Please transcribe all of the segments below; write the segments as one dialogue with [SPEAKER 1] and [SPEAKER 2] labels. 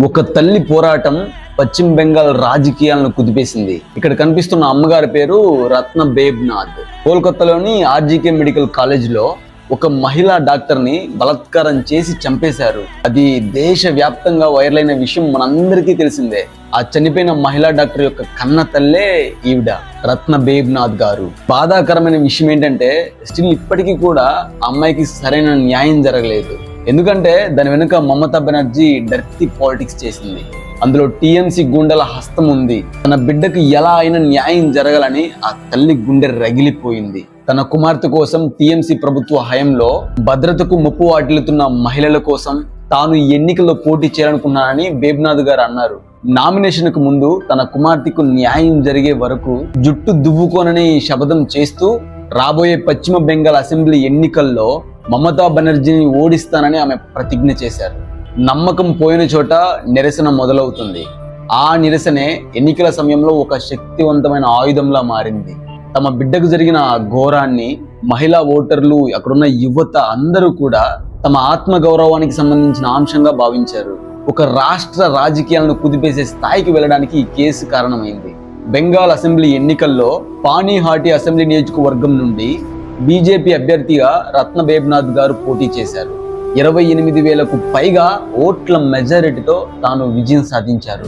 [SPEAKER 1] ఒక తల్లి పోరాటం పశ్చిమ బెంగాల్ రాజకీయాలను కుదిపేసింది. ఇక్కడ కనిపిస్తున్న అమ్మగారి పేరు రత్న బేబ్నాథ్. కోల్కతాలోని ఆర్జీకే మెడికల్ కాలేజీలో ఒక మహిళా డాక్టర్ని బలాత్కారం చేసి చంపేశారు. అది దేశవ్యాప్తంగా వైరల్ అయిన విషయం మనందరికీ తెలిసిందే. ఆ చనిపోయిన మహిళా డాక్టర్ యొక్క కన్న తల్లే ఈవిడ రత్న బేబ్నాథ్ గారు. బాధాకరమైన విషయం ఏంటంటే స్టిల్ ఇప్పటికీ కూడా ఆ అమ్మాయికి సరైన న్యాయం జరగలేదు. ఎందుకంటే దాని వెనుక మమతా బెనర్జీ డర్టీ పాలిటిక్స్ చేసింది. అందులో టీఎంసీ గుండెల హస్తం ఉంది. తన బిడ్డకు ఎలా అయినా న్యాయం జరగాలని ఆ తల్లి గుండె రగిలిపోయింది. తన కుమార్తె కోసం టీఎంసీ ప్రభుత్వ హయాంలో భద్రతకు ముప్పు వాటిల్లుతున్న మహిళల కోసం తాను ఎన్నికల్లో పోటీ చేయాలనుకున్నానని బేబ్నాథ్ గారు అన్నారు. నామినేషన్ కు ముందు తన కుమార్తెకు న్యాయం జరిగే వరకు జుట్టు దువ్వుకోనని శపథం చేస్తూ రాబోయే పశ్చిమ బెంగాల్ అసెంబ్లీ ఎన్నికల్లో మమతా బెనర్జీని ఓడిస్తానని ఆమె ప్రతిజ్ఞ చేశారు. నమ్మకం పోయిన చోట నిరసన మొదలవుతుంది. ఆ నిరసనే ఎన్నికల సమయంలో ఒక శక్తివంతమైన ఆయుధంలా మారింది. తమ బిడ్డకు జరిగిన ఆ ఘోరాన్ని మహిళా ఓటర్లు, అక్కడున్న యువత అందరూ కూడా తమ ఆత్మ గౌరవానికి సంబంధించిన అంశంగా భావించారు. ఒక రాష్ట్ర రాజకీయాలను కుదిపేసే స్థాయికి వెళ్ళడానికి ఈ కేసు కారణమైంది. బెంగాల్ అసెంబ్లీ ఎన్నికల్లో పానీహాటి అసెంబ్లీ నియోజకవర్గం నుండి బీజేపీ అభ్యర్థిగా రత్న బేబ్నాథ్ గారు పోటీ చేశారు. 28,000కు పైగా ఓట్ల మెజారిటీతో తాను విజయం సాధించారు.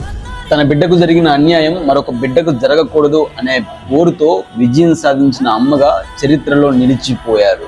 [SPEAKER 1] తన బిడ్డకు జరిగిన అన్యాయం మరొక బిడ్డకు జరగకూడదు అనే పోరుతో విజయం సాధించిన అమ్మగా చరిత్రలో నిలిచిపోయారు.